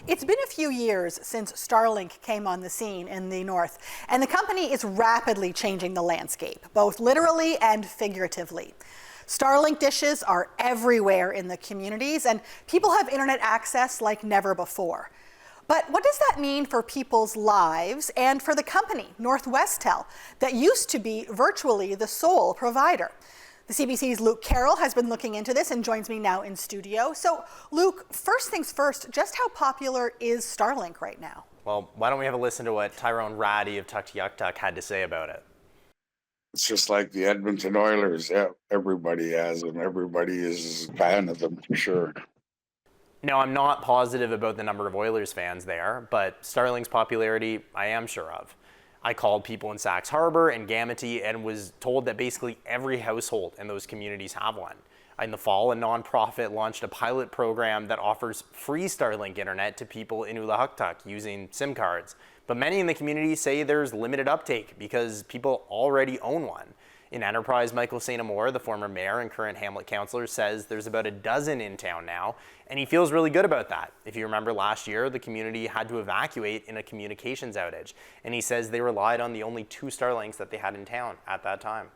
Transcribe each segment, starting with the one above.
It's been a few years since Starlink came on the scene in the north, and the company is rapidly changing the landscape, both literally and figuratively. Starlink dishes are everywhere in the communities, and people have internet access like never before. But what does that mean for people's lives and for the company, Northwestel, that used to be virtually the sole provider? The CBC's Luke Carroll has been looking into this and joins me now in studio. So, Luke, first things first, just how popular is Starlink right now? Well, why don't we have a listen to what Tyrone Ratty of N.W.T had to say about it? It's just like the Edmonton Oilers. Yeah, everybody has them. Everybody is a fan of them for sure. Now, I'm not positive about the number of Oilers fans there, but Starlink's popularity I am sure of. I called people in Sax Harbor and N.W.T and was told that basically every household in those communities have one. In the fall, a nonprofit launched a pilot program that offers free Starlink internet to people in Nunavut using SIM cards. But many in the community say there's limited uptake because people already own one. In Enterprise, Michael St. Amour, the former mayor and current Hamlet councillor, says there's about a dozen in town now, and he feels really good about that. If you remember last year, the community had to evacuate in a communications outage, and he says they relied on the only 2 Starlinks that they had in town at that time.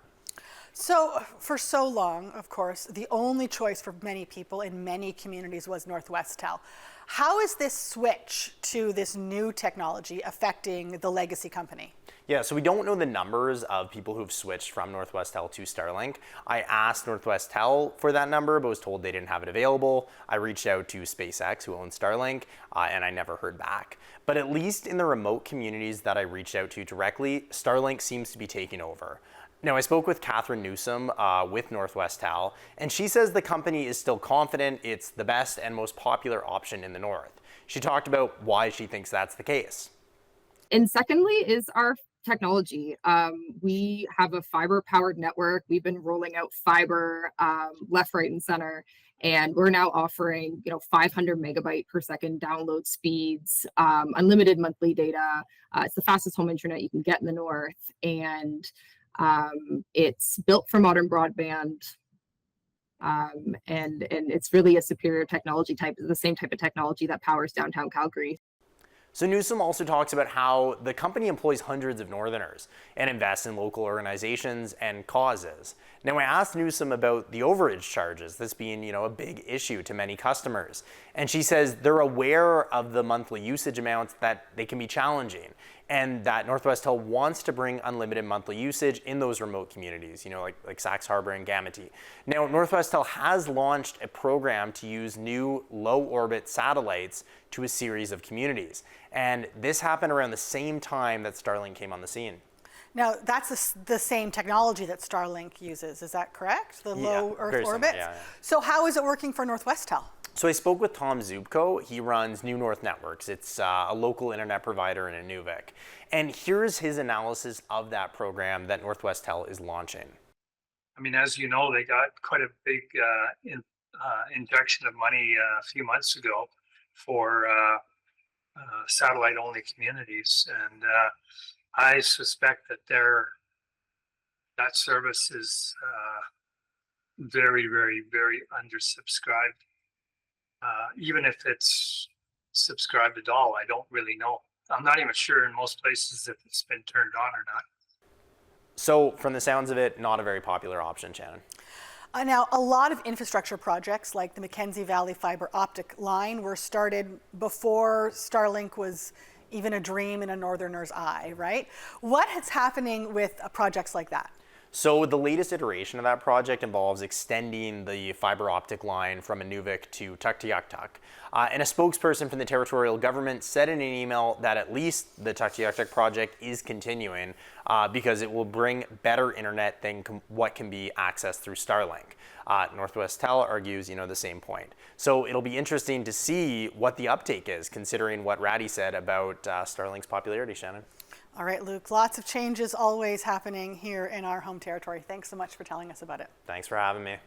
So, for so long, of course, the only choice for many people in many communities was Northwestel. How is this switch to this new technology affecting the legacy company? Yeah, so we don't know the numbers of people who've switched from Northwestel to Starlink. I asked Northwestel for that number, but was told they didn't have it available. I reached out to SpaceX, who owns Starlink, and I never heard back. But at least in the remote communities that I reached out to directly, Starlink seems to be taking over. Now, I spoke with Catherine Newsom with Northwestel, and she says the company is still confident it's the best and most popular option in the north. She talked about why she thinks that's the case. And secondly is our technology. We have a fiber-powered network. We've been rolling out fiber left, right, and center, and we're now offering 500 megabyte per second download speeds, unlimited monthly data. It's the fastest home internet you can get in the north, and it's built for modern broadband. And it's really a superior technology type, the same type of technology that powers downtown Calgary. So Newsom also talks about how the company employs hundreds of Northerners and invests in local organizations and causes. Now, I asked Newsom about the overage charges, this being, a big issue to many customers. And she says they're aware of the monthly usage amounts, that they can be challenging, and that Northwestel wants to bring unlimited monthly usage in those remote communities, like Sax Harbor and N.W.T. Now, Northwestel has launched a program to use new low-orbit satellites to a series of communities. And this happened around the same time that Starlink came on the scene. Now, that's the same technology that Starlink uses, is that correct? The low Earth orbit? Yeah. So how is it working for Northwestel? So I spoke with Tom Zubko. He runs New North Networks. It's a local internet provider in Nunavut. And here's his analysis of that program that Northwestel is launching. I mean, as you know, they got quite a big injection of money a few months ago for satellite-only communities, and I suspect that that service is very, very, very undersubscribed. Even if it's subscribed at all, I don't really know. I'm not even sure in most places if it's been turned on or not. So from the sounds of it, not a very popular option, Shannon. Now, a lot of infrastructure projects like the Mackenzie Valley fiber optic line were started before Starlink was even a dream in a northerner's eye, right? What is happening with projects like that? So the latest iteration of that project involves extending the fiber optic line from Nunavut to Tuktoyaktuk. And a spokesperson from the territorial government said in an email that at least the Tuktoyaktuk project is continuing because it will bring better internet than what can be accessed through Starlink. Northwestel argues, the same point. So it'll be interesting to see what the uptake is, considering what Ratty said about Starlink's popularity, Shannon. All right, Luke, lots of changes always happening here in our home territory. Thanks so much for telling us about it. Thanks for having me.